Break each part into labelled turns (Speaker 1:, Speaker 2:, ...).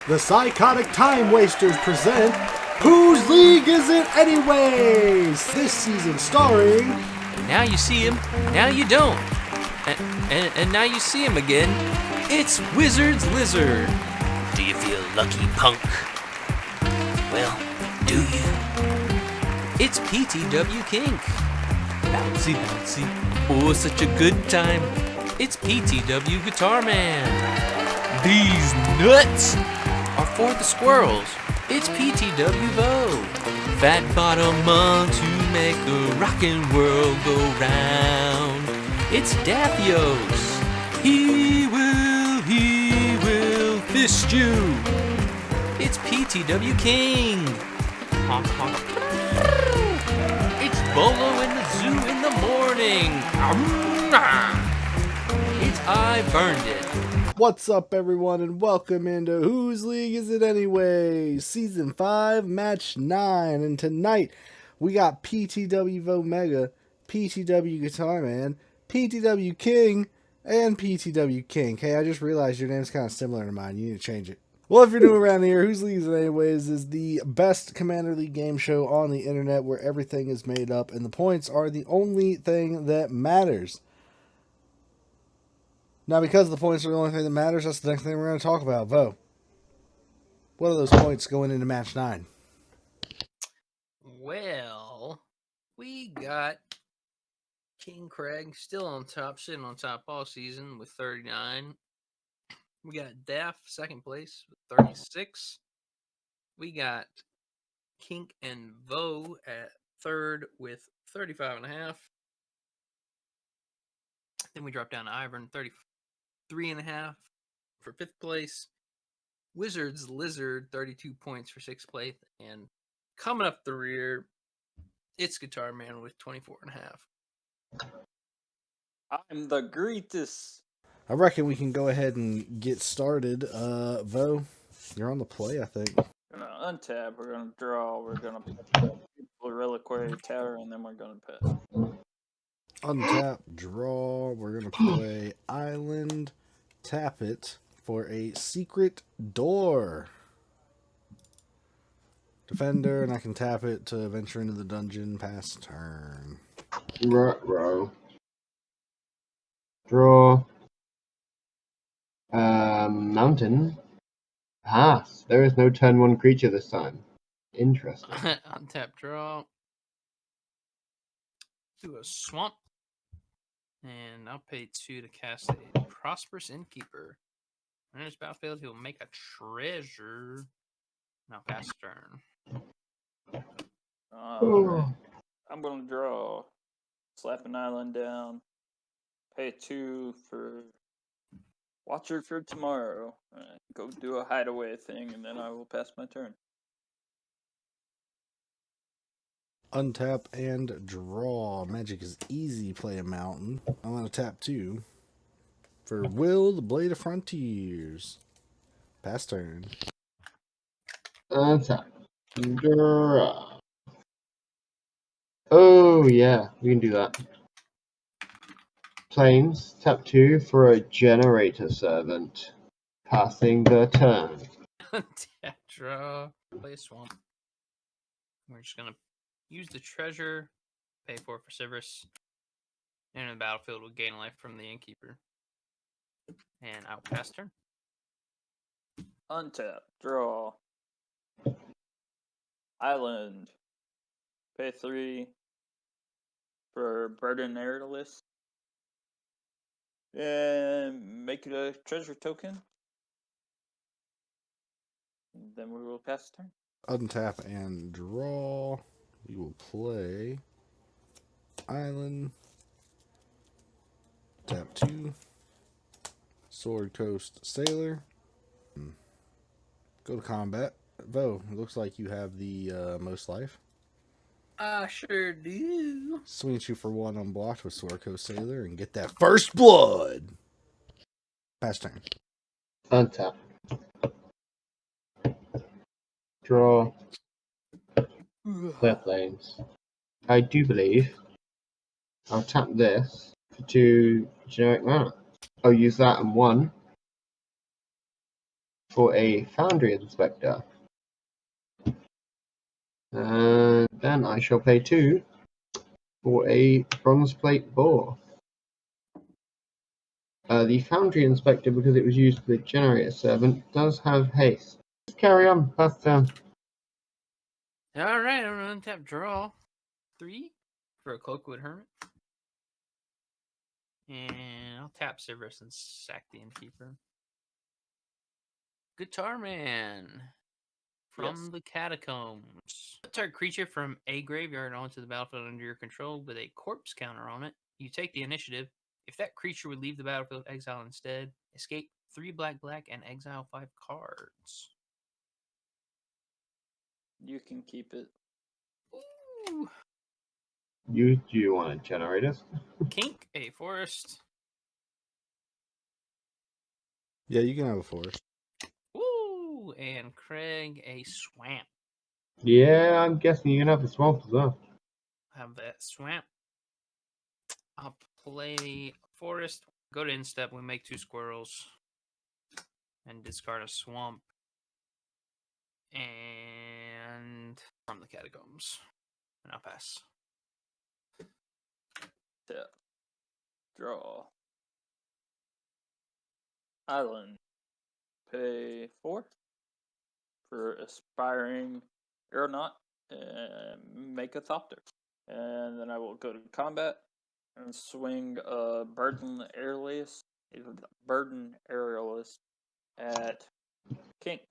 Speaker 1: The Psychotic Time Wasters present Whose League Is It Anyways? This season starring...
Speaker 2: Now you see him, now you don't. And now you see him again. It's Wizard's Lizard. Do you feel lucky, punk? Well, do you? It's PTW Kink. Bouncy, bouncy. Oh, such a good time. It's PTW Guitar Man. These nuts are for the squirrels. It's PTW Vo. Fat bottom on to make the rockin' world go round. It's Daphios. He will fist you. It's PTW King. Honk, honk. It's Bolo in the zoo in the morning. It's I Burned It.
Speaker 1: What's up, everyone, and welcome into Whose League Is It Anyways? Season 5, Match 9, and tonight we got PTW Vo Mega, PTW Guitar Man, PTW King, and PTW King. Hey, I just realized your name's kind of similar to mine. You need to change it. Well, if you're new around here, Whose League Is It Anyways is the best Commander League game show on the internet where everything is made up and the points are the only thing that matters. Now, because the points are the only thing that matters, that's the next thing we're going to talk about. Vo, what are those points going into match 9?
Speaker 2: Well, we got King Craig still on top, sitting on top all season with 39. We got Daff second place with 36. We got Kink and Vo at third with 35.5. Then we drop down to Ivern 33.5 for fifth place. Wizard's Lizard 32 points for sixth place, and coming up the rear, it's Guitar Man with 24.5.
Speaker 3: I'm the greatest.
Speaker 1: I reckon we can go ahead and get started. Vo, you're on the play, I think.
Speaker 3: We're gonna untap, we're gonna draw, we're gonna reliquary tower, and then we're gonna pet.
Speaker 1: Untap, draw. We're going to play Island. Tap it for a secret door. Defender, and I can tap it to venture into the dungeon past turn.
Speaker 4: Row. Draw. Mountain. Pass. There is no turn 1 creature this time. Interesting.
Speaker 2: Untap, draw. Do a swamp. And I'll pay 2 to cast a Prosperous Innkeeper. On his battlefield, he'll make a treasure. Now pass turn.
Speaker 3: I'm gonna draw. Slap an island down. Pay 2 for Watcher for tomorrow. Go do a hideaway thing, and then I will pass my turn.
Speaker 1: Untap and draw. Magic is easy. Play a mountain. I'm going to tap 2 for Will, the Blade of Frontiers. Pass turn.
Speaker 4: Untap. Draw. Oh, yeah. We can do that. Plains. Tap 2 for a Generator Servant. Passing the turn.
Speaker 2: Untap, draw. Play a swamp. We're just going to use the treasure. Pay 4 for Severus. And in the battlefield, we'll gain life from the Innkeeper. And I'll pass turn.
Speaker 3: Untap. Draw. Island. Pay 3 for Burden Airless. And make it a treasure token. Then we will pass the turn.
Speaker 1: Untap and draw. We will play Island. Tap 2. Sword Coast Sailor. Go to combat. Vo, it looks like you have the most life.
Speaker 2: I sure do.
Speaker 1: Swing at you for 1 unblocked with Sword Coast Sailor and get that first blood. Pass turn.
Speaker 4: Untap. Draw. Clear plains. I do believe I'll tap this for 2 generic mana. I'll use that and 1 for a Foundry Inspector. And then I shall pay 2 for a Bronze Plate Boar. The Foundry Inspector, because it was used for the Generator Servant, does have haste. Carry on, pass turn.
Speaker 2: Alright, I'm gonna untap draw 3 for a Cloakwood Hermit. And I'll tap Cerberus and sack the Innkeeper. Guitar Man from the Catacombs. Target creature from a graveyard onto the battlefield under your control with a corpse counter on it. You take the initiative. If that creature would leave the battlefield, exile instead. Escape 3 black and exile 5 cards.
Speaker 3: You can keep it.
Speaker 2: Ooh.
Speaker 4: Do you want to generate us?
Speaker 2: Kink, a forest.
Speaker 1: Yeah, you can have a forest.
Speaker 2: Woo! And Craig, a swamp.
Speaker 4: Yeah, I'm guessing you can have the swamp as well.
Speaker 2: Have that swamp. I'll play the forest. Go to instep. We make 2 squirrels. And discard a swamp. And from the Catacombs. And I'll pass.
Speaker 3: Tap. Draw. Island. Pay 4 for Aspiring Aeronaut and make a Thopter. And then I will go to combat and swing a Burden Aerialist at Kink.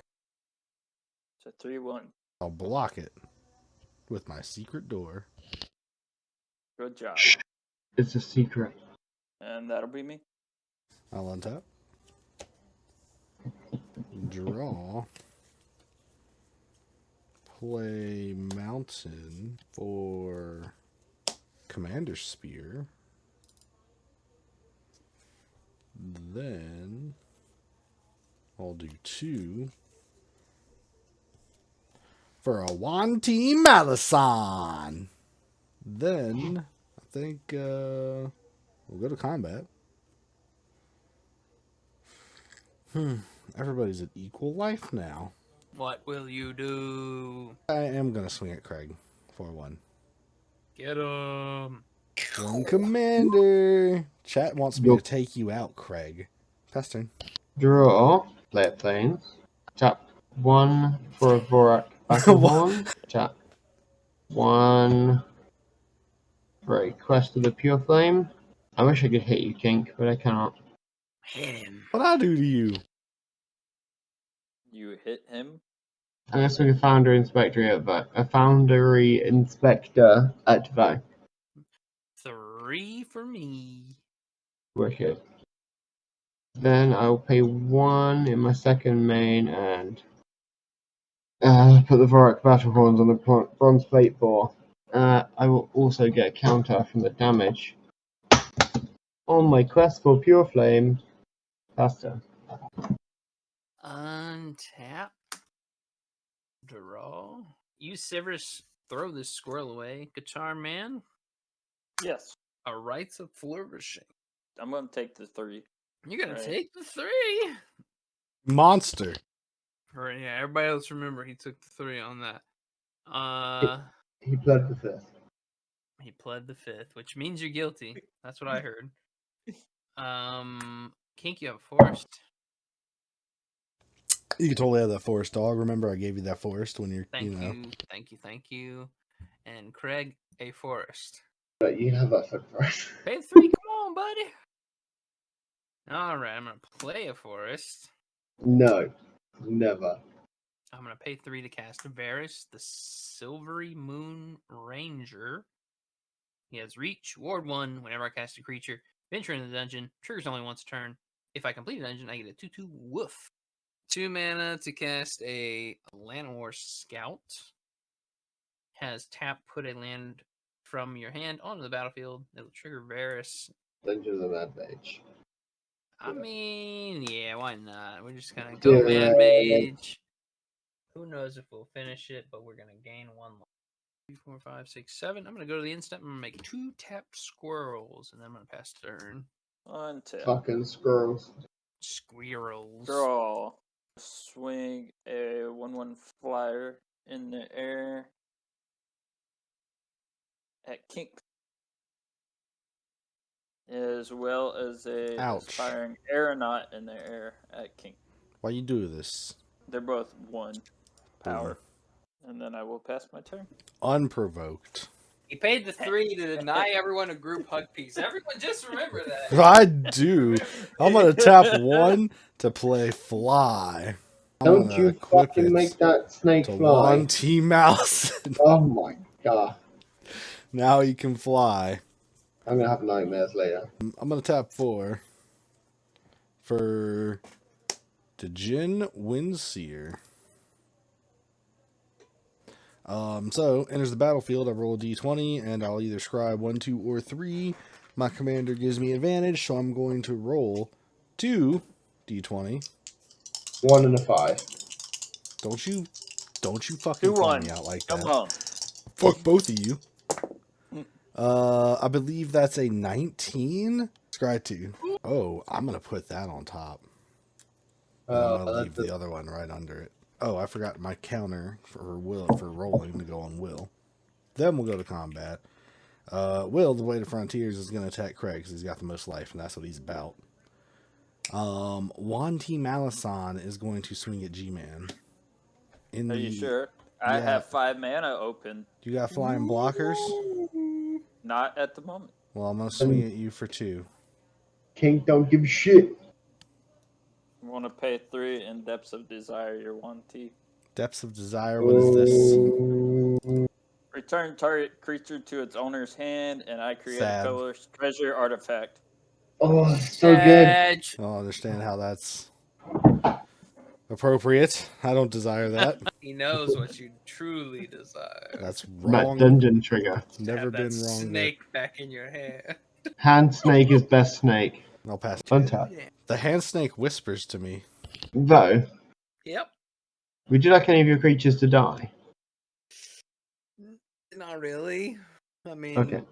Speaker 3: So 3-1.
Speaker 1: I'll block it with my secret door.
Speaker 3: Good job.
Speaker 4: It's a secret.
Speaker 3: And that'll be me.
Speaker 1: I'll untap. Draw. Play Mountain for Commander Spear. Then I'll do 2 for a Wanti Malison. Then I think we'll go to combat. Everybody's at equal life now.
Speaker 2: What will you do?
Speaker 1: I am gonna swing at Craig for 1.
Speaker 2: Get him.
Speaker 1: One commander. Chat wants me to take you out, Craig. Pass turn.
Speaker 4: Draw. Play at Plains. Tap 1 for a Vorak Battlehorn. Tap 1 for a Quest of the Pure Flame. I wish I could hit you, Kink, but I cannot.
Speaker 2: Hit him.
Speaker 1: What'd I do to you?
Speaker 3: You hit him.
Speaker 4: I'm going to swing a Foundry Inspector at Vac.
Speaker 2: 3 for me.
Speaker 4: Wicked. Then I'll pay 1 in my second main and put the Vorak Battlehorns on the Bronze Plate Boar. I will also get a counter from the damage on my Quest for Pure Flame. Faster.
Speaker 2: Untap. Draw. Use Severus. Throw this squirrel away. Guitar Man.
Speaker 3: Yes.
Speaker 2: A Rites of Flourishing.
Speaker 3: I'm going to take the 3.
Speaker 2: You're gonna
Speaker 3: Right.
Speaker 2: take the 3.
Speaker 1: Monster.
Speaker 2: Right, yeah, everybody else remember he took the 3 on that.
Speaker 4: He pled the 5th.
Speaker 2: He pled the 5th, which means you're guilty. That's what I heard. Kink, you have a forest.
Speaker 1: You can totally have that forest, dog. Remember I gave you that forest when you're,
Speaker 2: Thank you. And Craig, a forest.
Speaker 4: But you have that for first.
Speaker 2: Pay 3, come on, buddy. Alright, I'm gonna play a forest.
Speaker 4: No. Never.
Speaker 2: I'm gonna pay 3 to cast Varys, the Silvery Moon Ranger. He has reach, ward 1 whenever I cast a creature. Venture into the dungeon, triggers only once a turn. If I complete a dungeon, I get a 2/2 woof. 2 mana to cast a Llanowar Scout. Has tap, put a land from your hand onto the battlefield. It'll trigger Varys.
Speaker 4: Dungeons of Mad Mage.
Speaker 2: I mean, yeah, why not? We're just gonna go Mad Mage. Who knows if we'll finish it, but we're gonna gain 1 life. 3, 4, 5, 6, 7. I'm gonna go to the instant. I'm gonna make 2 tapped squirrels, and then I'm gonna pass turn.
Speaker 3: Untap.
Speaker 4: Fucking squirrels.
Speaker 2: Squirrels.
Speaker 3: Draw. Swing a 1/1 flyer in the air at Kink, as well as a
Speaker 1: Ouch.
Speaker 3: aspiring aeronaut in the air at Kink.
Speaker 1: Why you do this?
Speaker 3: They're both 1 power. And then I will pass my turn.
Speaker 1: Unprovoked.
Speaker 5: He paid the 3 to deny everyone a group hug piece. Everyone just remember that.
Speaker 1: I do. I'm gonna tap 1 to play fly. I'm
Speaker 4: Don't
Speaker 1: gonna
Speaker 4: you
Speaker 1: equip
Speaker 4: fucking
Speaker 1: it
Speaker 4: make that snake
Speaker 1: to
Speaker 4: fly.
Speaker 1: 1 T Mouse.
Speaker 4: Oh my god.
Speaker 1: Now he can fly.
Speaker 4: I'm gonna have nightmares later.
Speaker 1: I'm gonna tap 4 for Djinn Windseer. So enters the battlefield. I roll a d20, and I'll either scribe 1, 2, or 3. My commander gives me advantage, so I'm going to roll 2 d20.
Speaker 4: 1 and a 5.
Speaker 1: Don't you fucking call me out like
Speaker 3: Come
Speaker 1: that.
Speaker 3: on.
Speaker 1: Fuck both of you. I believe that's a 19. Scry 2. Oh, I'm gonna put that on top. And I'm gonna leave the other one right under it. Oh, I forgot my counter for rolling to go on Will. Then we'll go to combat. Will, the way to Frontiers, is going to attack Craig because he's got the most life, and that's what he's about. Juan T. Malison is going to swing at G-Man.
Speaker 3: Are you sure? I have 5 mana open.
Speaker 1: You got flying blockers?
Speaker 3: Not at the moment.
Speaker 1: Well, I'm going to swing at you for 2.
Speaker 4: King don't give a shit.
Speaker 3: I want to pay 3 in Depths of Desire, your 1T.
Speaker 1: Depths of Desire, what is this?
Speaker 3: Return target creature to its owner's hand, and I create
Speaker 1: Sad.
Speaker 3: a colorless treasure artifact.
Speaker 4: Oh, so good.
Speaker 1: I don't understand how that's appropriate. I don't desire that.
Speaker 5: He knows what you truly desire.
Speaker 1: That's
Speaker 4: That
Speaker 1: wrong.
Speaker 4: dungeon trigger.
Speaker 1: Never
Speaker 5: Have
Speaker 1: been
Speaker 5: that
Speaker 1: wrong.
Speaker 5: snake back in your hand.
Speaker 4: Hand snake is best snake.
Speaker 1: I'll pass.
Speaker 4: Untap.
Speaker 1: The hand snake whispers to me.
Speaker 4: Though,
Speaker 5: Yep.
Speaker 4: would you like any of your creatures to die?
Speaker 5: Not really. I mean,
Speaker 4: Okay.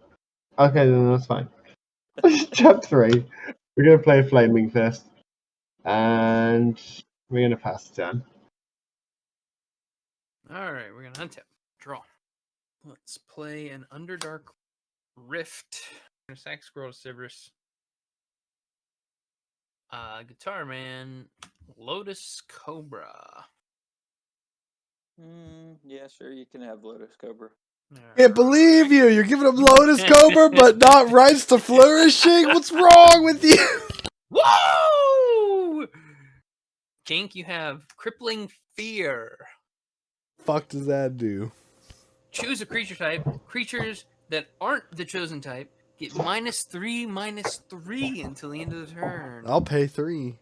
Speaker 4: Okay, then that's fine. Step 3. We're going to play Flaming Fist. And we're going to pass the turn.
Speaker 5: Alright, we're gonna untap. Draw. Let's play an Underdark Rift. We're gonna sack Scroll Cerberus. Guitar Man, Lotus Cobra.
Speaker 3: Yeah, sure, you can have Lotus Cobra.
Speaker 1: Can't believe you! You're giving him Lotus Cobra, but not rights to flourishing? What's wrong with you?
Speaker 5: Whoa! Kink, you have Crippling Fear.
Speaker 1: Fuck does that do?
Speaker 5: Choose a creature type. Creatures that aren't the chosen type get -3/-3 until the end of the turn.
Speaker 1: I'll pay 3.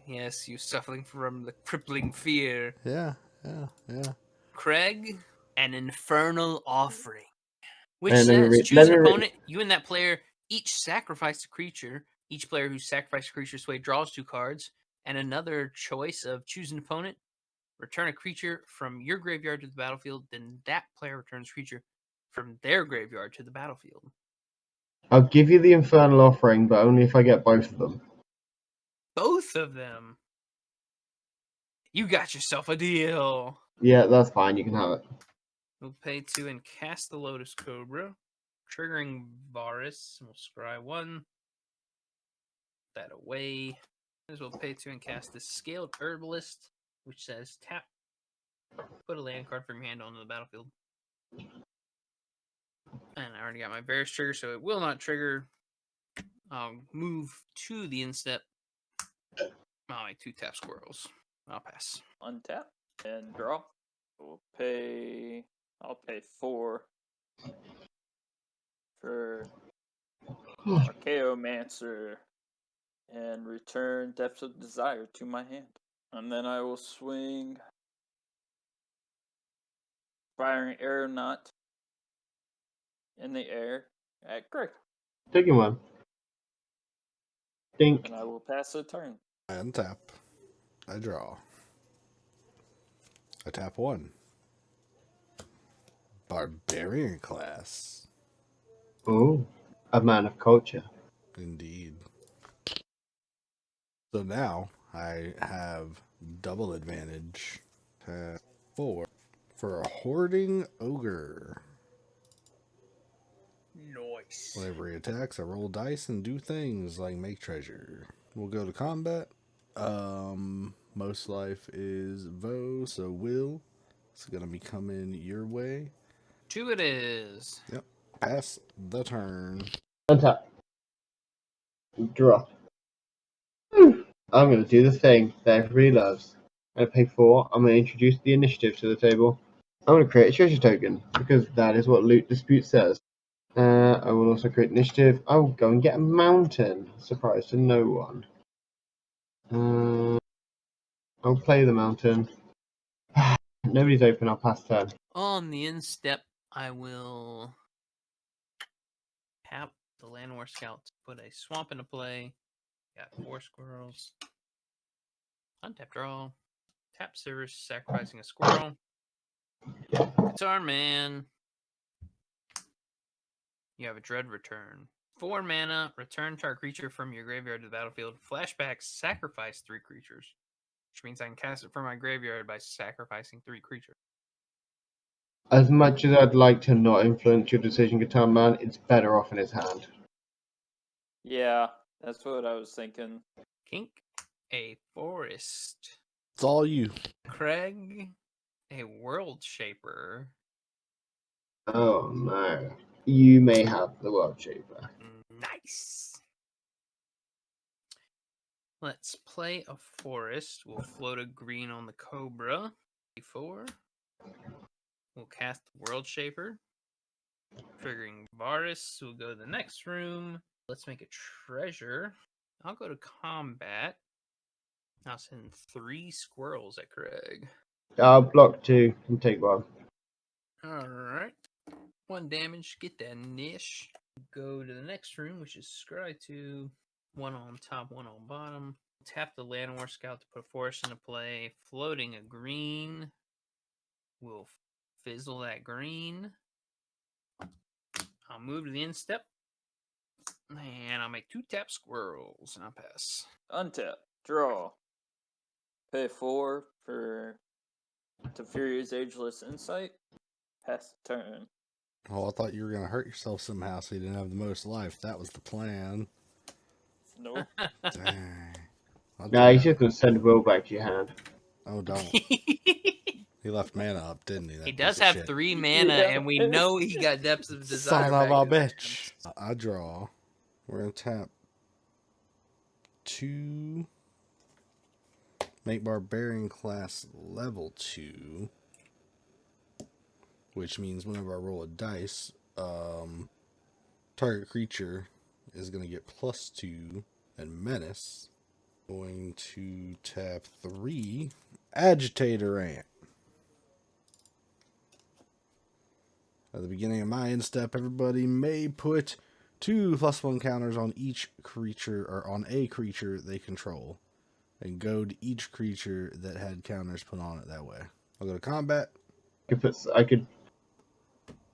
Speaker 5: Yes, you suffering from the crippling fear.
Speaker 1: Yeah.
Speaker 5: Craig, an infernal offering. Which
Speaker 4: And let me
Speaker 5: says,
Speaker 4: read-
Speaker 5: choose
Speaker 4: let
Speaker 5: an
Speaker 4: me read-
Speaker 5: opponent, you and that player each sacrifice a creature. Each player who sacrificed a creature's way draws 2 cards. And another choice of choose an opponent. Return a creature from your graveyard to the battlefield. Then that player returns a creature from their graveyard to the battlefield.
Speaker 4: I'll give you the Infernal Offering, but only if I get both of them.
Speaker 5: Both of them. You got yourself a deal.
Speaker 4: Yeah, that's fine. You can have it.
Speaker 5: We'll pay 2 and cast the Lotus Cobra. Triggering Varus. We'll scry 1. That away. We'll pay 2 and cast the Scaled Herbalist, which says tap. Put a land card from your hand onto the battlefield. And I already got my Varus trigger, so it will not trigger. I'll move to the instep. I'll make 2 tap squirrels. I'll pass.
Speaker 3: Untap and draw. I'll pay 4 for Archaeomancer and return Depths of Desire to my hand. And then I will swing Firing Aeronaut in the air at Greg.
Speaker 4: Taking one. Dink.
Speaker 3: And I will pass the turn.
Speaker 1: I untap. I draw. I tap 1. Barbarian class.
Speaker 4: Oh, a man of culture.
Speaker 1: Indeed. So now I have double advantage. Tap 4 for a hoarding ogre.
Speaker 5: Nice.
Speaker 1: Whenever he attacks, I roll dice and do things like make treasure. We'll go to combat. Most life is Vo, so Will. It's gonna be coming your way.
Speaker 5: 2 it is.
Speaker 1: Yep. Pass the turn.
Speaker 4: Untap. Draw. I'm going to do the thing that everybody loves. I'm going to pay 4. I'm going to introduce the initiative to the table. I'm going to create a treasure token because that is what Loot Dispute says. I will also create initiative. I will go and get a mountain. Surprise to no one. I'll play the mountain. Nobody's open. I'll pass turn.
Speaker 5: On the end step, I will tap the Landwar Scout to put a swamp into play. Got 4 squirrels. Untap draw. Tap service, sacrificing a squirrel. Guitar Man. You have a dread return. 4 mana, return target creature from your graveyard to the battlefield. Flashback, sacrifice 3 creatures. Which means I can cast it from my graveyard by sacrificing 3 creatures.
Speaker 4: As much as I'd like to not influence your decision, Guitar Man, it's better off in his hand.
Speaker 3: Yeah, that's what I was thinking.
Speaker 5: Kink, a forest.
Speaker 1: It's all you.
Speaker 5: Craig, a world shaper.
Speaker 4: Oh no. You may have the World Shaper.
Speaker 5: Nice. Let's play a forest. We'll float a green on the Cobra. 4. We'll cast the World Shaper. Triggering Varus. We'll go to the next room. Let's make a treasure. I'll go to combat. I'll send 3 squirrels at Craig.
Speaker 4: I'll block 2 and take 1.
Speaker 5: Alright. 1 damage. Get that niche. Go to the next room, which is Scry 2. 1 on top, 1 on bottom. Tap the Landwar Scout to put a forest into play. Floating a green. We'll fizzle that green. I'll move to the end step. And I'll make 2 tap squirrels. And I'll pass.
Speaker 3: Untap, draw. Pay 4 for Teferi's Ageless Insight. Pass the turn.
Speaker 1: Oh, I thought you were gonna hurt yourself somehow so you didn't have the most life. That was the plan.
Speaker 3: Nope.
Speaker 1: Dang.
Speaker 4: Nah, he's just going to send Will back to your hand.
Speaker 1: Oh, don't. He left mana up, didn't he? That
Speaker 5: He
Speaker 1: piece
Speaker 5: does
Speaker 1: of
Speaker 5: have
Speaker 1: shit.
Speaker 5: 3 mana,
Speaker 3: Yeah.
Speaker 5: and we know he got Depths of Desire.
Speaker 1: Son of
Speaker 5: back
Speaker 1: a
Speaker 5: in his
Speaker 1: bitch.
Speaker 5: hand.
Speaker 1: I draw. We're gonna tap 2. Make Barbarian class level 2. Which means whenever I roll a dice, target creature is going to get +2 and menace. Going to tap 3 Agitator Ant. At the beginning of my end step, everybody may put 2 +1 counters on each creature or on a creature they control, and go to each creature that had counters put on it that way. I'll go to combat.
Speaker 4: I could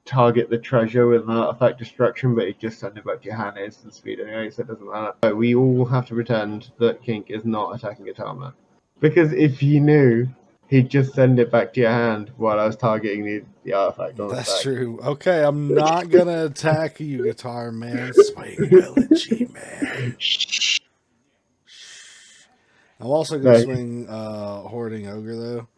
Speaker 4: target the treasure with an artifact destruction, but it just send it back to your hand at instant speed anyway, so it doesn't matter. So we all have to pretend that Kink is not attacking Guitar Man. Because if you knew, he'd just send it back to your hand while I was targeting the artifact on
Speaker 1: That's
Speaker 4: attack.
Speaker 1: true. Okay, I'm not gonna attack you, Guitar Man. Swing Elegy, man. I'm also gonna
Speaker 4: No,
Speaker 1: swing Hoarding Ogre though.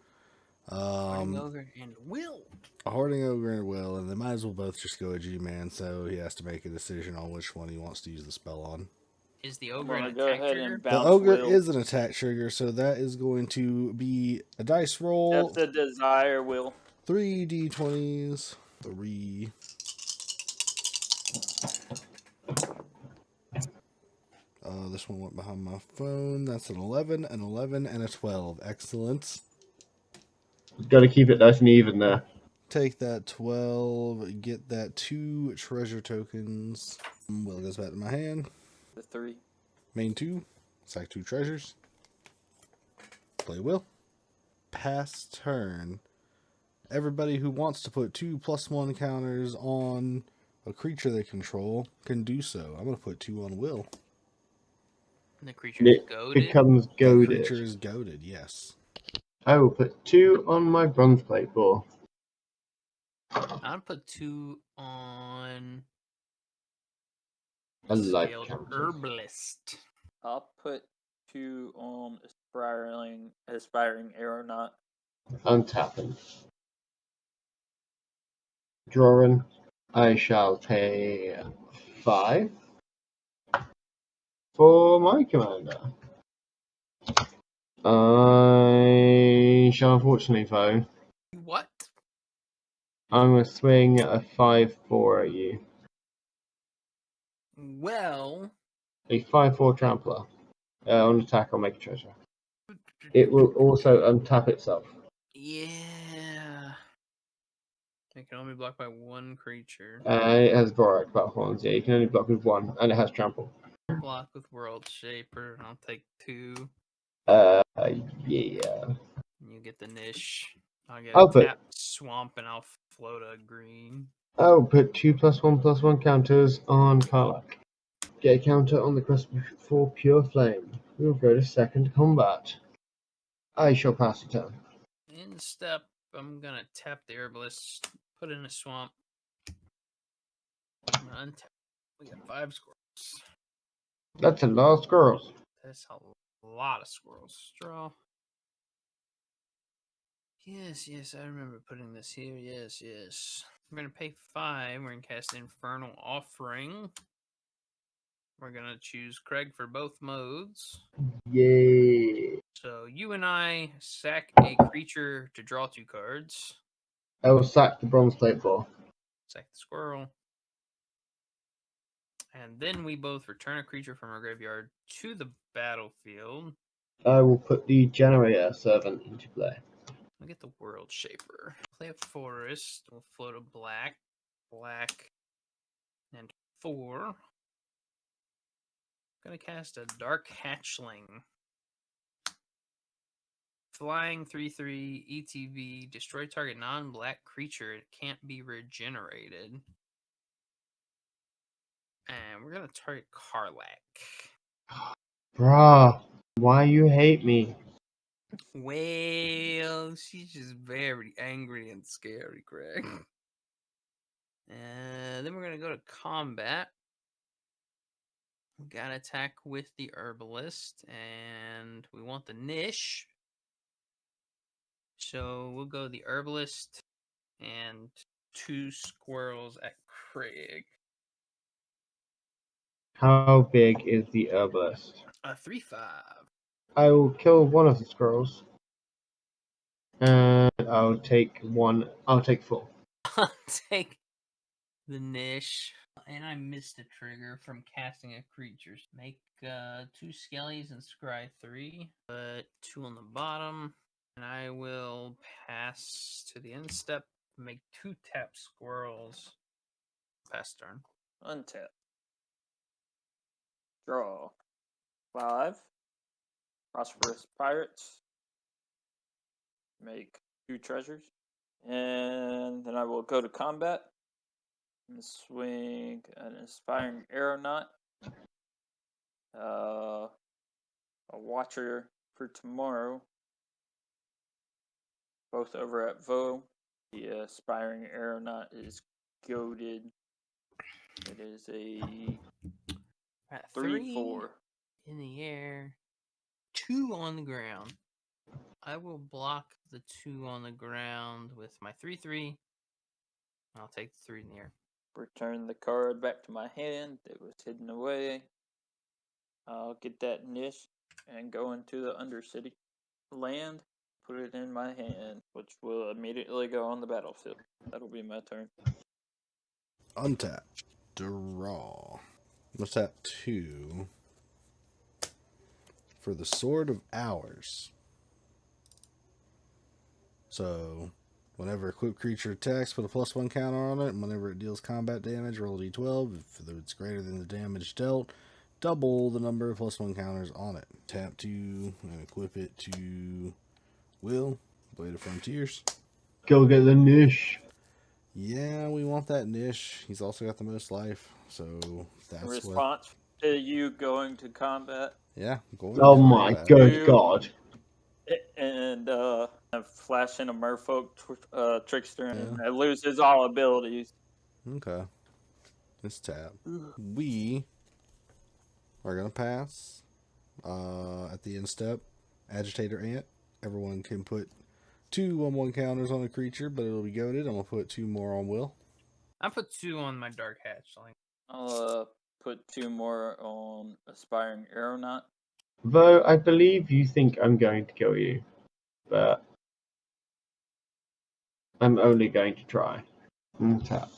Speaker 5: Hoarding Ogre and Will.
Speaker 1: Hoarding Ogre and Will, and they might as well both just go a G-Man, so he has to make a decision on which one he wants to use the spell on.
Speaker 5: Is the
Speaker 3: I'm
Speaker 5: Ogre an
Speaker 3: gonna go
Speaker 5: attack
Speaker 3: ahead
Speaker 5: trigger?
Speaker 3: and
Speaker 1: The
Speaker 3: bounce
Speaker 1: Ogre
Speaker 3: Will.
Speaker 1: is an attack trigger, so that is going to be a dice roll.
Speaker 3: Depth of Desire, Will.
Speaker 1: 3 D20s. 3. This one went behind my phone. That's an 11, an 11, and a 12. Excellent.
Speaker 4: got to keep it nice and even there.
Speaker 1: Take that 12, get that 2 treasure tokens. Will goes back to my hand.
Speaker 3: The 3.
Speaker 1: Main 2, sack 2 treasures. Play Will. Pass turn. Everybody who wants to put 2 +1 counters on a creature they control can do so. I'm going to put 2 on Will.
Speaker 5: The creature's
Speaker 4: It
Speaker 5: goaded.
Speaker 4: becomes
Speaker 1: The
Speaker 4: goaded.
Speaker 1: creature is goaded, yes.
Speaker 4: I will put 2 on my bronze plate ball.
Speaker 5: I'll put 2 on
Speaker 4: I like
Speaker 5: Scaled
Speaker 4: counters.
Speaker 5: Herbalist.
Speaker 3: I'll put 2 on aspiring aeronaut.
Speaker 4: Untapping. Drawing. I shall pay 5 for my commander. I shall unfortunately, though,
Speaker 5: What?
Speaker 4: I'm going to swing a 5/4 at you.
Speaker 5: Well,
Speaker 4: A 5/4 trampler. On attack, I'll make a treasure. It will also untap itself.
Speaker 5: yeah. It can only block by 1 creature.
Speaker 4: It has Vorak platforms. Yeah, you can only block with 1, and it has trample.
Speaker 5: Block with World Shaper. I'll take 2.
Speaker 4: Yeah.
Speaker 5: You get the niche. I'll get
Speaker 4: I'll
Speaker 5: a
Speaker 4: put-
Speaker 5: tap swamp and I'll float a green.
Speaker 4: I'll put 2+1/+1 counters on Karlak. Get a counter on the quest for Pure Flame. We'll go to second combat. I shall pass the turn.
Speaker 5: In step, I'm gonna tap the Herbalist, put in a swamp. I'm gonna untap. We got 5 squirrels.
Speaker 4: That's a lot of squirrels.
Speaker 5: That's a lot of squirrels. Draw. Yes, I remember putting this here. Yes. We're gonna pay 5. We're gonna cast Infernal Offering. We're gonna choose Craig for both modes.
Speaker 4: Yay.
Speaker 5: So you and I sack a creature to draw 2 cards.
Speaker 4: I will sack the bronze plate ball.
Speaker 5: Sack the squirrel. And then we both return a creature from our graveyard to the battlefield.
Speaker 4: I will put the generator servant into play.
Speaker 5: We'll get the World Shaper. Play a forest. We'll float a black, and 4. Gonna cast a Dark Hatchling. Flying 3/3 ETV. Destroy target non-black creature. It can't be regenerated. And we're gonna target Karlak.
Speaker 4: Bruh, why you hate me?
Speaker 5: Well, she's just very angry and scary, Craig. And then we're gonna go to combat. We got to attack with the Herbalist, and we want the niche. So we'll go the Herbalist and 2 squirrels at Craig.
Speaker 4: How big is the herbalist?
Speaker 5: A 3/5.
Speaker 4: I will kill one of the squirrels. And I'll take 4.
Speaker 5: I'll take the niche. And I missed a trigger from casting a creature. Make 2 skellies and scry 3. Put 2 on the bottom. And I will pass to the end step. Make 2 tap squirrels. Pass turn.
Speaker 3: Untap. Draw. 5. Prosperous Pirates. Make 2 treasures. And then I will go to combat. And swing an Inspiring Aeronaut. A Watcher for Tomorrow. Both over at Vo. The Aspiring Aeronaut is goaded. It is a
Speaker 5: At
Speaker 3: 3/4.
Speaker 5: in the air, 2 on the ground. I will block the 2 on the ground with my 3/3. I'll take the 3 in the air.
Speaker 3: Return the card back to my hand that was hidden away. I'll get that niche and go into the Undercity land, put it in my hand, which will immediately go on the battlefield. That'll be my turn.
Speaker 1: Untap. Draw. Let's tap 2 for the Sword of Hours. So, whenever equipped creature attacks, put a +1 counter on it, and whenever it deals combat damage, roll a d12. If it's greater than the damage dealt, double the number of +1 counters on it. Tap 2 and equip it to Will, Blade of Frontiers.
Speaker 4: Go get the niche.
Speaker 1: Yeah, we want that niche. He's also got the most life, so
Speaker 3: In
Speaker 1: that's what.
Speaker 3: response to you going to combat,
Speaker 1: Yeah, go ahead
Speaker 4: Oh
Speaker 1: and
Speaker 4: my
Speaker 1: grab that.
Speaker 4: good god.
Speaker 3: And I flash in a merfolk trickster, and
Speaker 1: Yeah.
Speaker 3: it loses all abilities.
Speaker 1: Okay. It's tab. We are gonna pass. At the end step, agitator ant. Everyone can put 2 1/1 counters on a creature, but it'll be goaded. I'm gonna put 2 more on Will.
Speaker 5: I put 2 on my dark hatchling.
Speaker 3: I'll put 2 more on aspiring aeronaut.
Speaker 4: Though I believe you think I'm going to kill you, but I'm only going to try. Tap.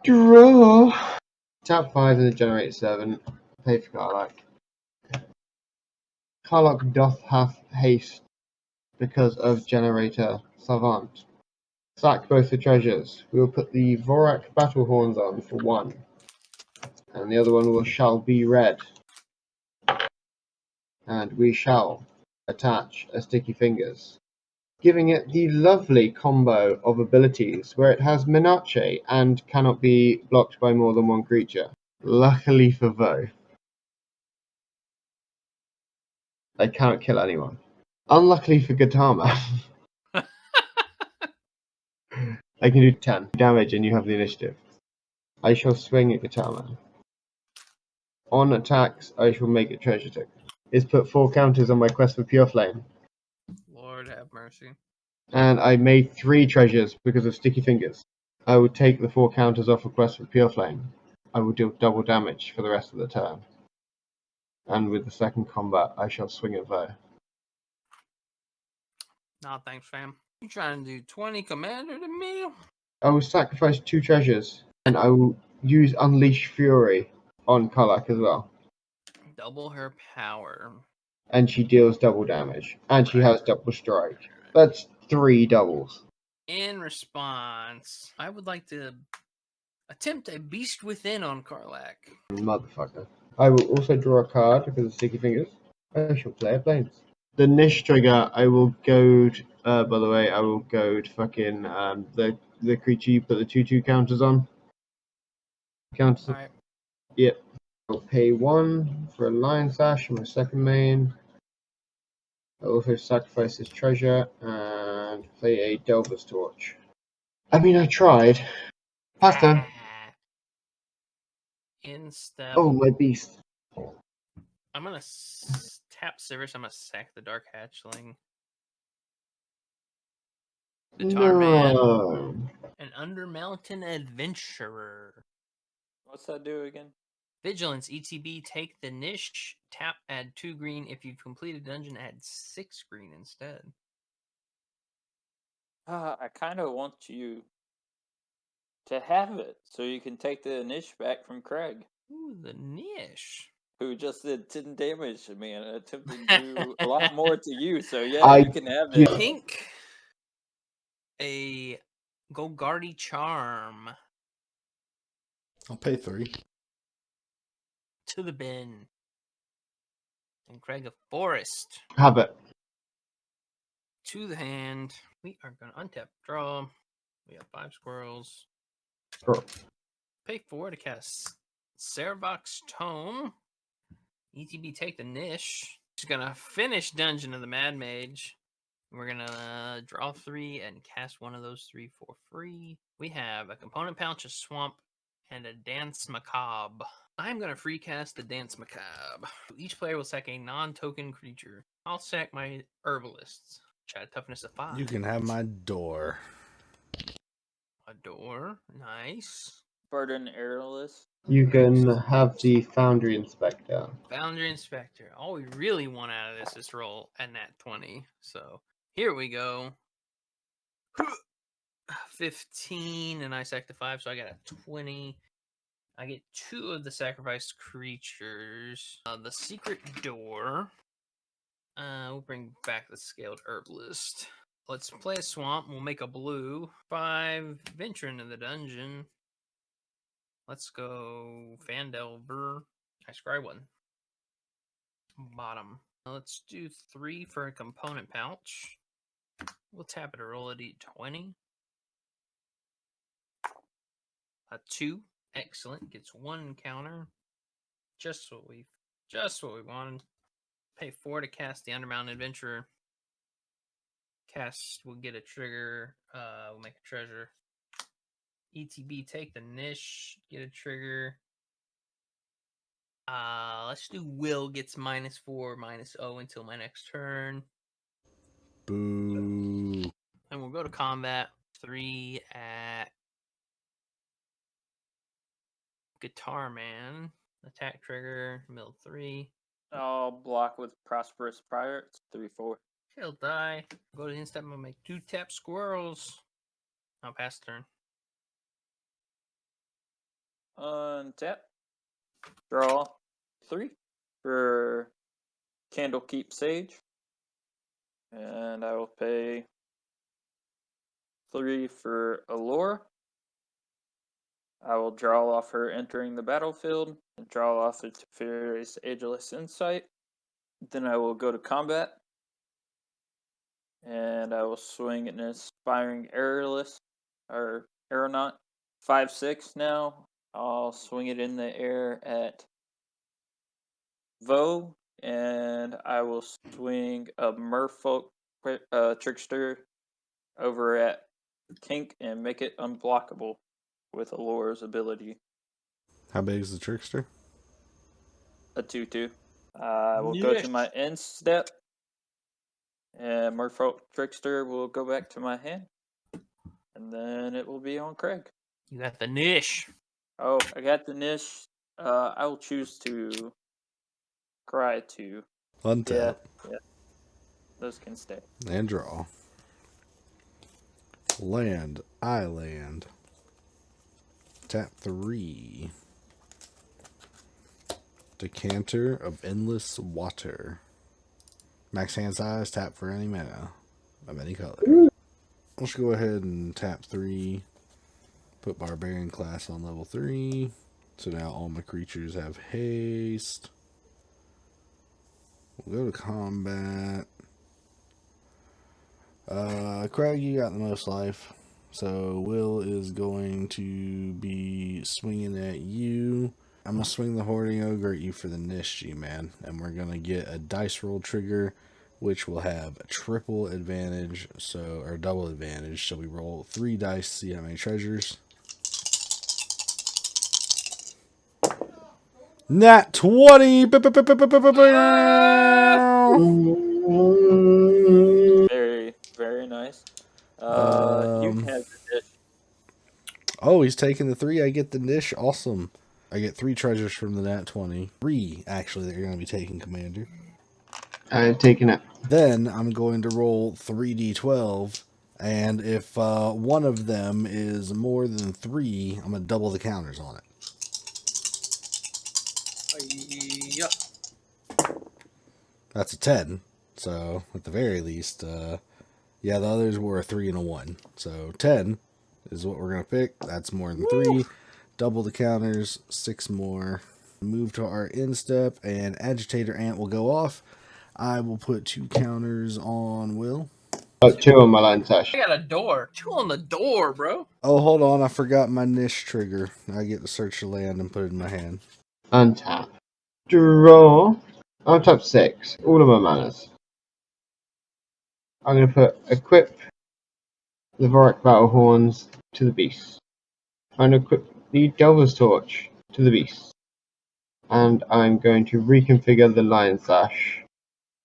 Speaker 4: Draw. Tap 5 and then generate 7. Pay for Karlak. Karlak doth have haste because of generator savant. Sack both the treasures. We will put the Vorak battle horns on for 1, and the other one shall be red. And we shall attach a sticky fingers, giving it the lovely combo of abilities where it has Menace and cannot be blocked by more than 1 creature. Luckily for Vo, I cannot kill anyone. Unluckily for Guitar Man, I can do 10 damage and you have the initiative. I shall swing at Guitar Man. On attacks, I shall make a treasure tick. Is put 4 counters on my quest for Pure Flame.
Speaker 5: Lord have mercy.
Speaker 4: And I made 3 treasures because of Sticky Fingers. I will take the 4 counters off a quest for Pure Flame. I will deal double damage for the rest of the turn. And with the second combat, I shall swing at Vo.
Speaker 5: Nah, thanks, fam. You trying to do 20 commander to me?
Speaker 4: I will sacrifice 2 treasures, and I will use Unleash Fury on Karlak as well.
Speaker 5: Double her power.
Speaker 4: And she deals double damage. And she
Speaker 5: Right.
Speaker 4: has double strike. That's 3 doubles.
Speaker 5: In response, I would like to attempt a Beast Within on Karlak.
Speaker 4: Motherfucker. I will also draw a card because of Sticky Fingers. I shall play a Plains. The niche trigger, I will goad. By the way, I will goad fucking the creature you put the 2/2 counters on. Counters.
Speaker 5: Alright.
Speaker 4: Yep. I'll pay 1 for a Lion Sash on my second main. I'll also sacrifice this treasure and play a Delver's Torch. I mean, I tried. Pass turn.
Speaker 5: In step.
Speaker 4: Oh, my beast.
Speaker 5: I'm gonna tap Sivers. I'm gonna sack the Dark Hatchling. Guitar Man.
Speaker 4: No.
Speaker 5: An Undermountain Adventurer.
Speaker 3: What's that do again?
Speaker 5: Vigilance, ETB, take the niche, tap, add 2 green. If you've completed dungeon, add 6 green instead.
Speaker 3: I kind of want you to have it so you can take the niche back from Craig,
Speaker 5: Ooh, the niche.
Speaker 3: who just did 10 damage to me and attempted to do a lot more to you. So yeah,
Speaker 4: I
Speaker 3: you can have
Speaker 4: give-
Speaker 3: it.
Speaker 5: Pink. A Golgardi Charm.
Speaker 1: I'll pay 3.
Speaker 5: To the bin. And Craig of Forest.
Speaker 4: Have it.
Speaker 5: To the hand. We are going to untap, draw. We have 5 squirrels.
Speaker 4: Squirrel.
Speaker 5: Pay 4 to cast Servox Tome. ETB, take the niche. Just going to finish Dungeon of the Mad Mage. We're going to draw 3 and cast one of those 3 for free. We have a Component Pouch, a Swamp, and a Dance Macabre. I'm going to free cast the Dance Macabre. Each player will sack a non-token creature. I'll sack my Herbalists, which had a toughness of 5.
Speaker 1: You can have my door.
Speaker 5: A door. Nice.
Speaker 3: Burden Airless.
Speaker 4: You can have the Foundry Inspector.
Speaker 5: Foundry Inspector. All we really want out of this is roll a nat 20. So here we go. 15, and I sacked a 5, so I got a 20. I get 2 of the sacrificed creatures. The secret door. We'll bring back the scaled herbalist. Let's play a swamp. We'll make a blue. 5. Venture into the dungeon. Let's go Fandelver. I scry 1. Bottom. Let's do 3 for a component pouch. We'll tap it to roll a d20. A 2. Excellent. Gets 1 counter. Just Just what we wanted. Pay 4 to cast the Undermountain Adventurer. Cast will get a trigger. We'll make a treasure. ETB, take the niche. Get a trigger. Let's do Will gets -4, -0 until my next turn.
Speaker 1: Boo.
Speaker 5: And we'll go to combat. 3 at Guitar Man. Attack trigger. Mill 3.
Speaker 3: I'll block with Prosperous Prior. It's 3/4.
Speaker 5: He'll die. Go to the instep. I'm gonna make 2 tap squirrels. I'll pass turn.
Speaker 3: Untap. Draw 3 for Candlekeep Sage. And I will pay 3 for Allure. I will draw off her entering the battlefield and draw off the Teferi's Ageless Insight. Then I will go to combat. And I will swing an Inspiring Aeronaut. 5/6 now. I'll swing it in the air at Vo, and I will swing a Merfolk Trickster over at Kink and make it unblockable with Allure's ability.
Speaker 1: How big is the trickster?
Speaker 3: A 2/2. I will go to my end step, and Merfolk Trickster will go back to my hand, and then it will be on Craig.
Speaker 5: You got the niche.
Speaker 3: Oh, I got the niche. I will choose to cry to.
Speaker 1: Untap.
Speaker 3: Yeah. Those can stay.
Speaker 1: And draw. Land. I land. Tap 3. Decanter of Endless Water. Max hand size. Tap for any mana of any color. Let's go ahead and tap 3. Put Barbarian class on level 3. So now all my creatures have haste. We'll go to combat. Craig, you got the most life. So Will is going to be swinging at you. I'm going to swing the Hoarding Ogre at you for the niche, G-Man. And we're going to get a dice roll trigger, which will have a triple advantage, or double advantage. So we roll 3 dice, see how many treasures. Nat 20!
Speaker 3: Very, very nice. You can have the dish.
Speaker 1: Oh, he's taking the 3. I get the niche. Awesome. I get 3 treasures from the Nat 20. 3, actually, that you're going to be taking, Commander.
Speaker 4: I've taken it.
Speaker 1: Then I'm going to roll 3d12. And if one of them is more than 3, I'm going to double the counters on it.
Speaker 5: Yeah.
Speaker 1: That's a 10. So, at the very least, yeah, the others were a 3 and a 1. So, 10 is what we're going to pick. That's more than 3. Double the counters, 6 more. Move to our instep, and Agitator Ant will go off. I will put 2 counters on Will.
Speaker 4: Oh, 2 on my line sash.
Speaker 5: I got a door. 2 on the door, bro.
Speaker 1: Oh, hold on. I forgot my niche trigger. I get to search the land and put it in my hand.
Speaker 4: Untap. Draw. Untap 6. All of my manas. I'm going to put equip the Vorak Battle Horns to the beast. I'm going to equip the Delver's Torch to the beast. And I'm going to reconfigure the Lion Sash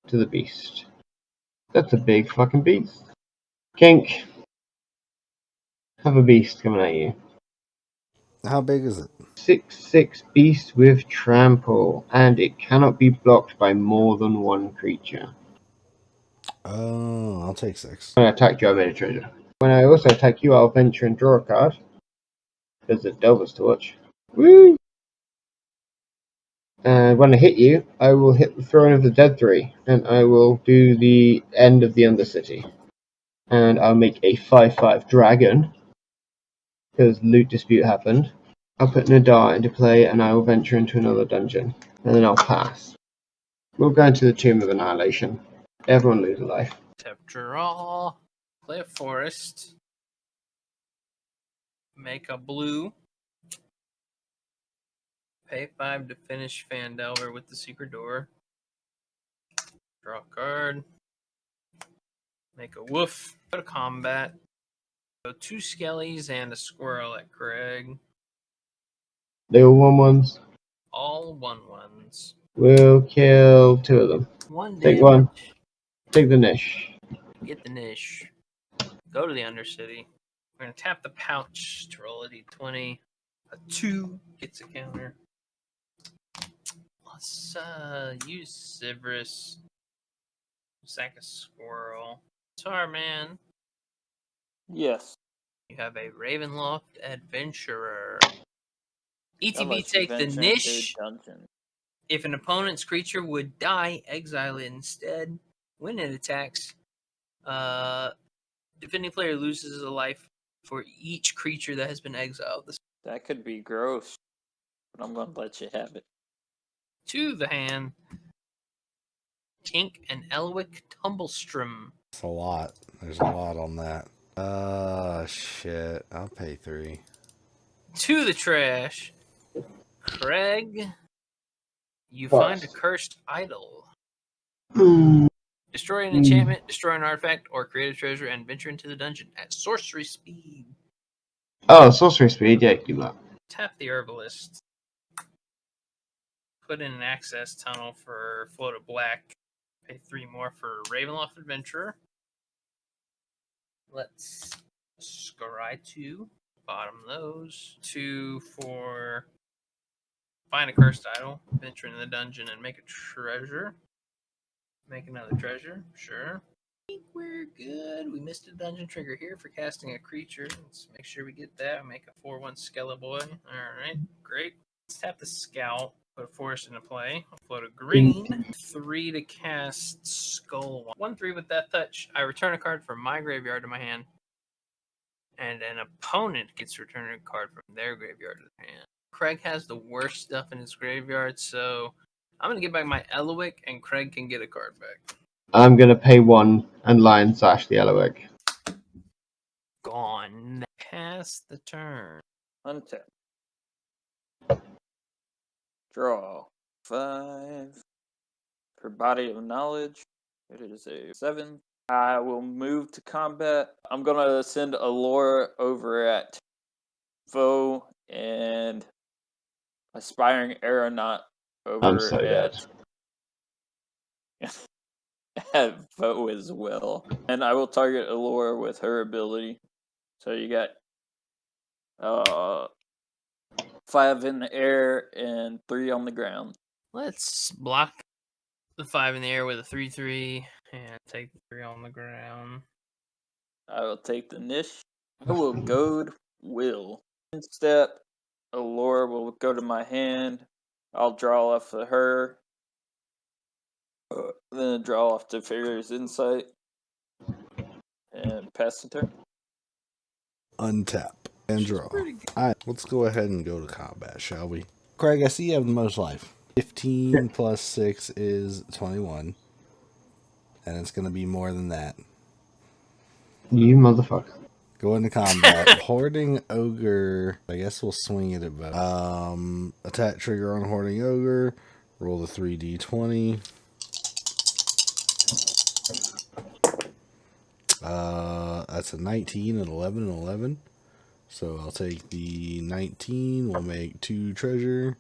Speaker 4: to the beast. That's a big fucking beast. Kink. Have a beast coming at you.
Speaker 1: How big is it?
Speaker 4: 6/6 beast with trample, and it cannot be blocked by more than 1 creature.
Speaker 1: Oh, I'll take 6.
Speaker 4: When I attack you, I made a treasure. When I also attack you, I'll venture and draw a card. There's a Delver's Torch. Woo! And when I hit you, I will hit the Throne of the Dead 3, and I will do the end of the Undercity. And I'll make a 5/5 dragon, because Loot Dispute happened. I'll put Nadar into play, and I will venture into another dungeon. And then I'll pass. We'll go into the Tomb of Annihilation. Everyone lose a life.
Speaker 5: Tap draw. Play a forest. Make a blue. Pay 5 to finish Fandelver with the secret door. Draw a card. Make a woof. Go to combat. Go 2 skellies and a squirrel at Craig.
Speaker 4: They were 1/1s.
Speaker 5: All 1/1s.
Speaker 4: We'll kill 2 of them.
Speaker 5: 1
Speaker 4: Take
Speaker 5: damage.
Speaker 4: one. Take the niche.
Speaker 5: Get the niche. Go to the Undercity. We're going to tap the pouch to roll a d20. A 2 gets a counter. Let's use Sivris. Sack a squirrel. Tarman,
Speaker 3: Yes.
Speaker 5: you have a Ravenloft Adventurer.
Speaker 3: That
Speaker 5: ETB
Speaker 3: lets you
Speaker 5: take the
Speaker 3: venture into
Speaker 5: niche.
Speaker 3: dungeon.
Speaker 5: If an opponent's creature would die, exile it instead. When it attacks, if any player loses a life for each creature that has been exiled,
Speaker 3: That could be gross, but I'm gonna let you have it.
Speaker 5: to the hand. Tink and Elwick Tumblestrom.
Speaker 1: It's a lot. There's a lot on that. Shit. I'll pay 3.
Speaker 5: To the trash. Craig, you
Speaker 4: What?
Speaker 5: find a cursed idol.
Speaker 4: Hmm.
Speaker 5: Destroy an enchantment, destroy an artifact, or create a treasure and venture into the dungeon at sorcery speed.
Speaker 4: Oh, sorcery speed. Yeah, keep that.
Speaker 5: Tap the herbalist. Put in an access tunnel for Float of Black. Pay 3 more for Ravenloft Adventurer. Let's scry 2. Bottom those. 2 for find a cursed idol, venture into the dungeon and make a treasure. Make another treasure, sure. I think we're good. We missed a dungeon trigger here for casting a creature. Let's make sure we get that. Make a 4/1 Skeleboy. Alright, great. Let's tap the Scout. Put a forest into play. I'll float a green. 3 to cast Skull. 1/3 with that touch. I return a card from my graveyard to my hand. And an opponent gets to return a card from their graveyard to their hand. Craig has the worst stuff in his graveyard, so I'm going to get back my Elowick, and Craig can get a card back.
Speaker 4: I'm gonna pay 1 and Lion Sash the Elowick.
Speaker 5: Gone. Pass the turn.
Speaker 3: Untap. Draw 5. For Body of Knowledge, it is a 7. I will move to combat. I'm gonna send Allure over at Foe and Aspiring Aeronaut over
Speaker 4: I'm so dead.
Speaker 3: at Foe as well. And I will target Allure with her ability. So you got 5 in the air and 3 on the ground.
Speaker 5: Let's block the 5 in the air with a 3/3 and take the 3 on the ground.
Speaker 3: I will take the niche. I will goad Will. Step, Allure will go to my hand. I'll draw off of her. Then draw off to Figure's Insight. And pass the turn.
Speaker 1: Untap and
Speaker 5: She's
Speaker 1: draw.
Speaker 5: pretty good.
Speaker 1: Alright, let's go ahead and go to combat, shall we? Craig, I see you have the most life. 15 plus 6 is 21. And it's going to be more than that.
Speaker 4: You motherfucker.
Speaker 1: Go into combat. Hoarding Ogre. I guess we'll swing it at both. Attack trigger on Hoarding Ogre. Roll the 3d20. That's a 19, an 11, and 11. So I'll take the 19. We'll make 2 treasure.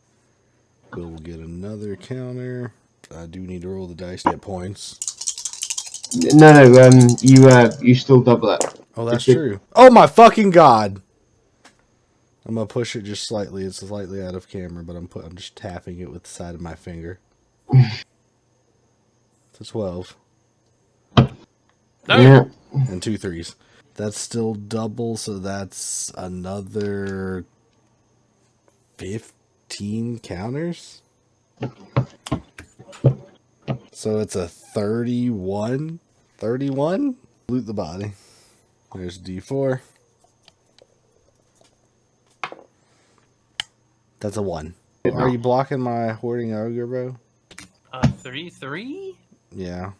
Speaker 1: We'll get another counter. I do need to roll the dice to get points.
Speaker 4: No, you still double it.
Speaker 1: Oh, that's true. Oh my fucking god! I'm gonna push it just slightly. It's slightly out of camera, but I'm just tapping it with the side of my finger. It's a 12.
Speaker 4: Yeah.
Speaker 1: And 2 3s. That's still double, so that's another 15 counters. So it's a 31. 31? Loot the body. There's D4. That's a 1. Are you blocking my Hoarding Ogre, bro?
Speaker 5: 3/3?
Speaker 1: Yeah.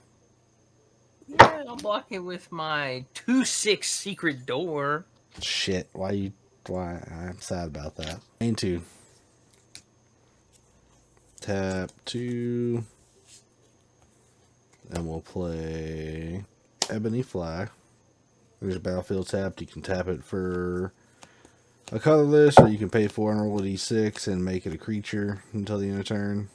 Speaker 5: Yeah, I'll block it with my 2/6 secret door.
Speaker 1: Shit. Why? I'm sad about that. Main 2. tap 2. And we'll play Ebony Fly. There's a battlefield tapped. You can tap it for a colorless, or you can pay 4 and roll a d6 and make it a creature until the end of turn.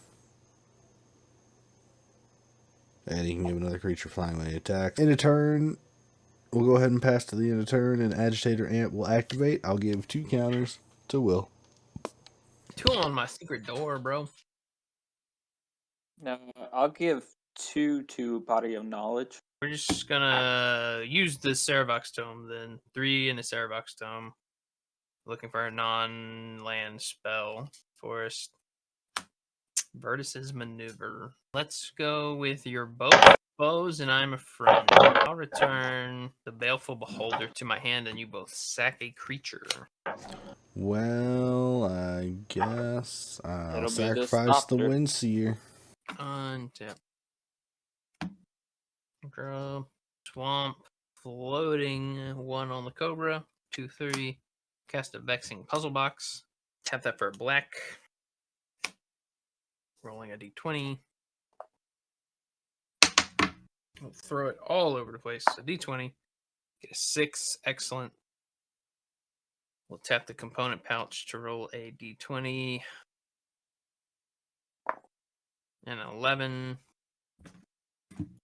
Speaker 1: And you can give another creature flying when it attacks. End of turn, we'll go ahead and pass to the end of turn, and Agitator Amp will activate. I'll give 2 counters to Will.
Speaker 5: 2 on my secret door, bro.
Speaker 3: Now, I'll give 2 to Body of Knowledge.
Speaker 5: We're just gonna use the Cerevox Tome then. 3 in the Cerevox Tome. Looking for a non-land spell. Forest. Vertices Maneuver. Let's go with your both foes and I'm a friend. I'll return the Baleful Beholder to my hand and you both sack a creature.
Speaker 1: Well, I guess I'll
Speaker 3: It'll be the
Speaker 1: sacrifice the
Speaker 3: Snopter.
Speaker 1: Windseer.
Speaker 5: Untap. Draw. Swamp. Floating. 1 on the Cobra. 2, 3. Cast a Vexing Puzzle Box. Tap that for a black. Rolling a d20. We'll throw it all over the place. A d20. Get a 6. Excellent. We'll tap the component pouch to roll a d20. And 11.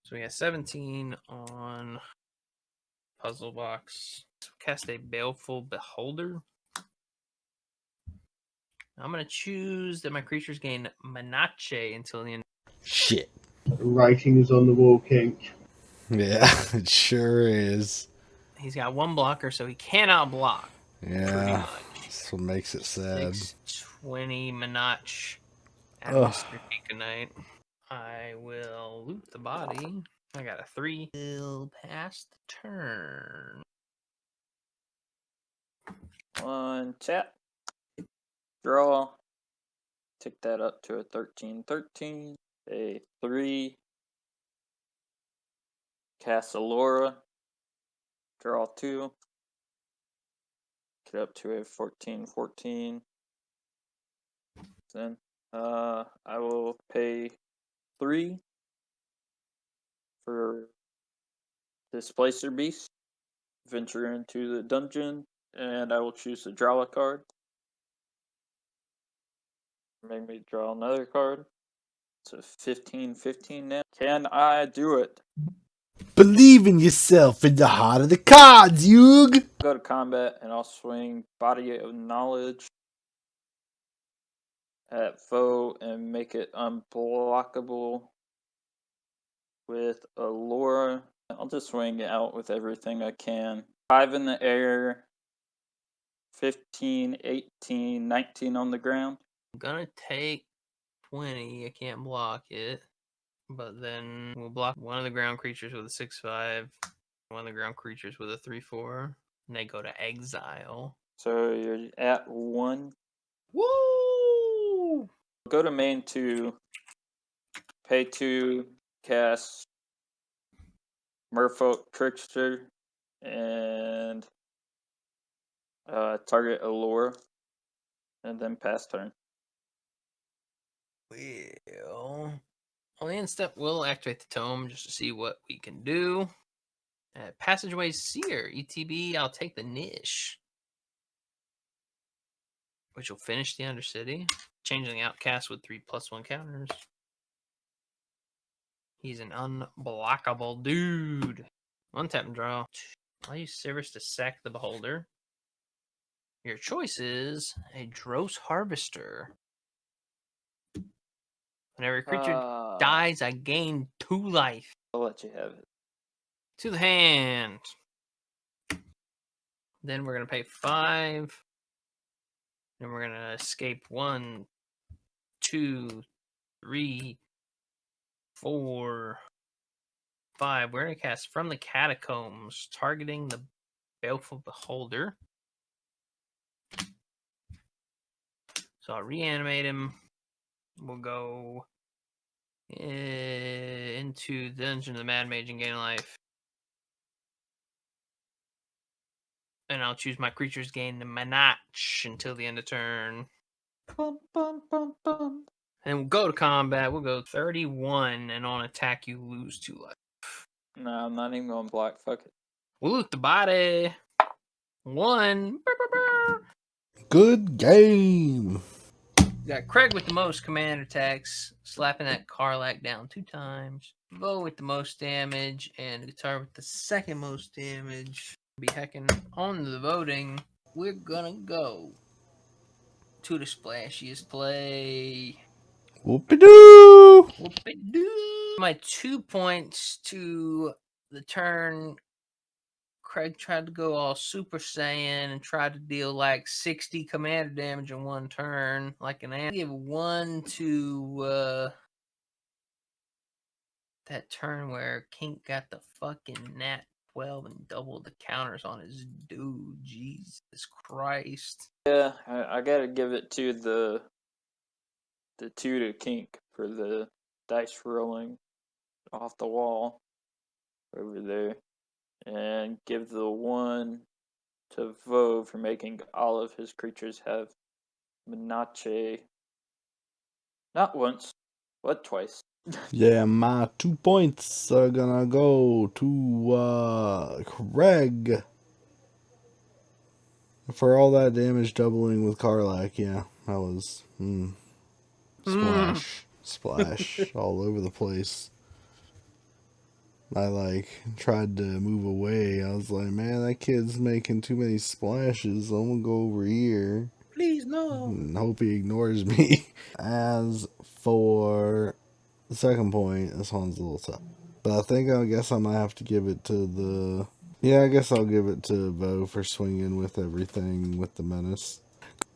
Speaker 5: So we got 17 on Puzzle Box. Cast a Baleful Beholder. I'm going to choose that my creatures gain Manache until the end.
Speaker 1: Shit.
Speaker 4: Writing is on the wall, Kink.
Speaker 1: Yeah, it sure is.
Speaker 5: He's got 1 blocker, so he cannot block. Pretty
Speaker 1: Yeah,
Speaker 5: much.
Speaker 1: that's what makes it sad.
Speaker 5: 620 Manache.
Speaker 1: Ugh.
Speaker 5: Atmosphere Knight. I will loot the body. I got a 3. Will pass the turn.
Speaker 3: 1 tap. Draw. Tick that up to a 13/13. A 3. Cast Allura. Draw 2. Get up to a 14/14. Then I will pay 3 for Displacer Beast. Venture into the dungeon, and I will choose to draw a card. Make me draw another card. It's a 15/15 now. Can I do it?
Speaker 1: Believe in yourself in the heart of the cards, Yug!
Speaker 3: Go to combat, and I'll swing Body of Knowledge at foe and make it unblockable with Allura. I'll just swing it out with everything I can. 5 in the air, 15, 18, 19 on the ground.
Speaker 5: I'm going to take 20. I can't block it. But then we'll block one of the ground creatures with a 6/5. One of the ground creatures with a 3/4. And they go to exile.
Speaker 3: So you're at 1.
Speaker 5: Woo!
Speaker 3: Go to main 2, pay 2, cast Merfolk Trickster, and target Allure, and then pass turn.
Speaker 5: Well, on the end step, we'll activate the tome just to see what we can do. Passageway Seer, ETB, I'll take the niche, which will finish the Undercity. Changing the Outcast with 3+1 counters. He's an unblockable dude. 1 tap and draw. I'll use Service to sack the Beholder. Your choice is a Dross Harvester. Whenever a creature dies, I gain 2 life.
Speaker 3: I'll let you have it.
Speaker 5: To the hand. Then we're going to pay 5. Then we're going to escape 1, 2, 3, 4, 5. We're going to cast From the Catacombs, targeting the Baleful Beholder. So I'll reanimate him. We'll go into Dungeon of the Mad Mage and gain life. And I'll choose my creatures gain the Manach until the end of turn.
Speaker 3: Bum, bum, bum, bum.
Speaker 5: And we'll go to combat. We'll go 31, and on attack, you lose 2 life.
Speaker 3: No, I'm not even going black. Fuck it.
Speaker 5: We'll loot the body. 1.
Speaker 1: Good game.
Speaker 5: Got Craig with the most command attacks, slapping that Karlak down 2 times. Bo with the most damage, and Guitar with the second most damage. Be hecking on the voting. We're gonna go to the splashiest play.
Speaker 1: Whoopie-doo.
Speaker 5: Whoopie-doo. My 2 points to the turn. Craig tried to go all Super Saiyan and tried to deal like 60 commander damage in 1 turn, like an ant. Give 1 to that turn where Kink got the fucking nat 12 and doubled the counters on his dude. Jesus Christ.
Speaker 3: Yeah, I gotta give it to the 2 to Kink for the dice rolling off the wall over there, and give the 1 to Vo for making all of his creatures have Menache. Not once, but twice.
Speaker 1: Yeah, my 2 points are gonna go to Craig for all that damage doubling with Karlak. Yeah, that was splash all over the place. I tried to move away. I was like, man, that kid's making too many splashes. I'm gonna go over here
Speaker 5: Please, no.
Speaker 1: and hope he ignores me. As for the second point, this one's a little tough. But I guess I might have to give it to the... Yeah, I guess I'll give it to Bo for swinging with everything with the menace.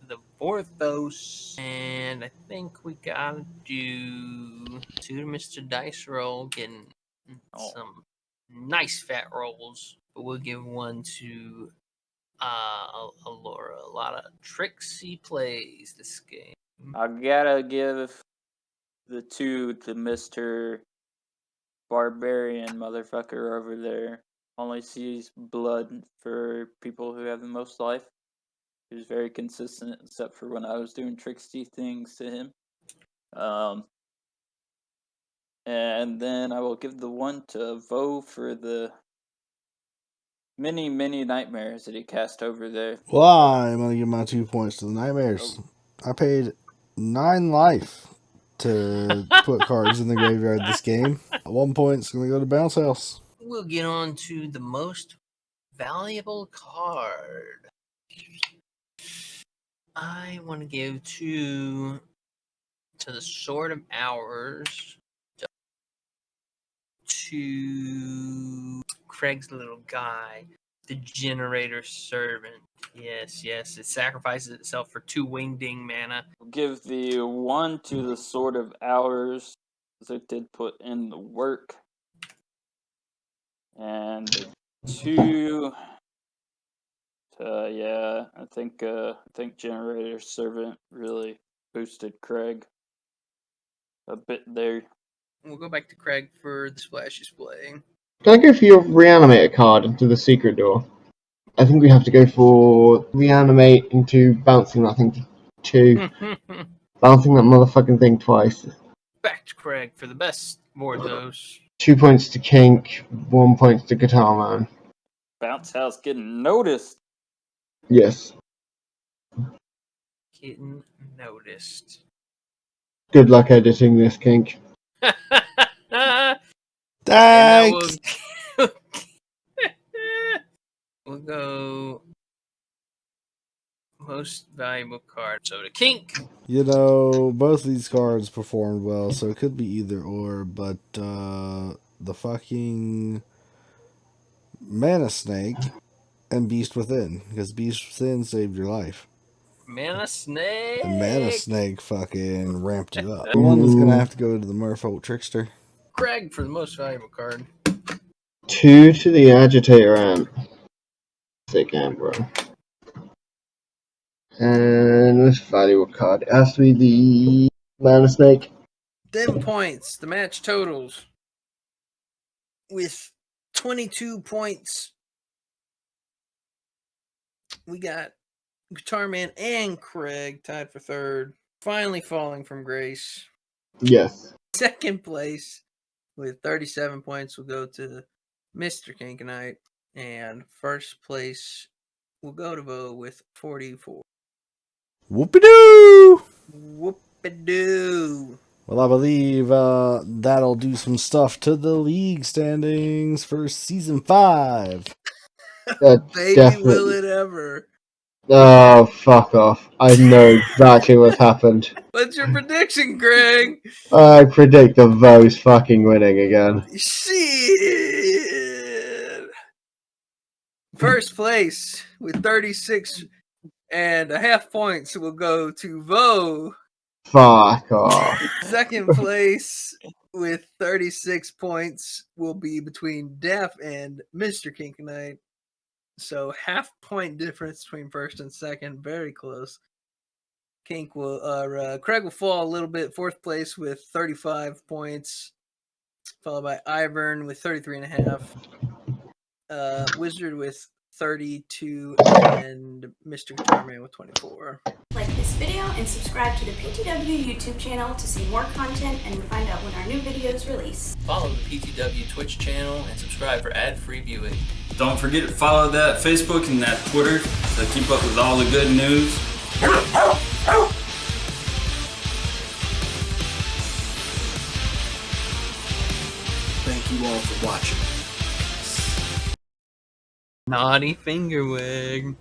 Speaker 5: The Vorthos. And I think we gotta do 2 to Mr. Dice Roll, getting some nice fat rolls. But we'll give 1 to Alora. A lot of tricksy plays this game.
Speaker 3: I gotta give the 2 to Mr. Barbarian motherfucker over there. Only sees blood for people who have the most life. He was very consistent, except for when I was doing tricksy things to him. And then I will give the 1 to Vo for the many nightmares that he cast over there.
Speaker 1: Well, I'm gonna give my 2 points to the Nightmares. I paid 9 life to put cards in the graveyard this game. 1 point's gonna go to Bounce House.
Speaker 5: We'll get on to the most valuable card. I want to give 2 to the Sword of Hours, to Craig's little guy, the Generator Servant. Yes, it sacrifices itself for 2 Wingding mana.
Speaker 3: I'll give the 1 to the Sword of Hours, because it did put in the work. And the 2 to, I think Generator Servant really boosted Craig a bit there.
Speaker 5: We'll go back to Craig for the splashiest play.
Speaker 4: Can I go for your reanimate card into the secret door? I think we have to go for reanimate into bouncing that thing to 2. Bouncing that motherfucking thing twice.
Speaker 5: Back to Craig for the best Vorthos.
Speaker 4: 2 points to Kink, 1 point to Guitar Man.
Speaker 3: Bounce House getting noticed.
Speaker 4: Yes.
Speaker 5: Getting noticed.
Speaker 4: Good luck editing this, Kink.
Speaker 1: Thanks!
Speaker 5: We'll go most valuable card. So to Kink.
Speaker 1: You know, both of these cards performed well, so it could be either or, but the fucking Mana Snake and Beast Within, because Beast Within saved your life.
Speaker 5: Mana Snake.
Speaker 1: And Mana Snake fucking ramped you up. The one that's gonna have to go to the Merfolk Trickster.
Speaker 5: Craig for the most valuable card.
Speaker 4: 2 to the Agitator Ant. Sick ant, bro. And most valuable card. It has to be the Mana Snake.
Speaker 5: 10 points. The match totals. With 22 points, we got Guitar Man and Craig tied for third. Finally falling from grace.
Speaker 4: Yes.
Speaker 5: Second place with 37 points will go to Mr. Kankanite. And first place will go to Vo with 44.
Speaker 1: Whoopie-doo!
Speaker 5: Whoop-a-doo.
Speaker 1: Well, I believe that'll do some stuff to the league standings for season 5.
Speaker 4: That's
Speaker 5: Baby, will
Speaker 4: definitely.
Speaker 5: it ever.
Speaker 4: Oh, fuck off. I know exactly what's happened.
Speaker 5: What's your prediction, Greg?
Speaker 4: I predict the Vo's fucking winning again.
Speaker 5: Shit. First place with 36.5 points will go to Vo.
Speaker 4: Fuck off.
Speaker 5: Second place with 36 points will be between Def and Mr. Kinkanite. So 0.5 point difference between first and second, very close. Craig will fall a little bit, fourth place with 35 points, followed by Ivern with 33.5, Wizard with 32, and Mr. Guitar Man with 24.
Speaker 6: Like this video and subscribe to the PTW YouTube channel to see more content and find out when our new videos release.
Speaker 2: Follow the PTW Twitch channel and subscribe for ad-free viewing.
Speaker 7: Don't forget to follow that Facebook and that Twitter to keep up with all the good news.
Speaker 8: Thank you all for watching.
Speaker 5: Naughty finger wig.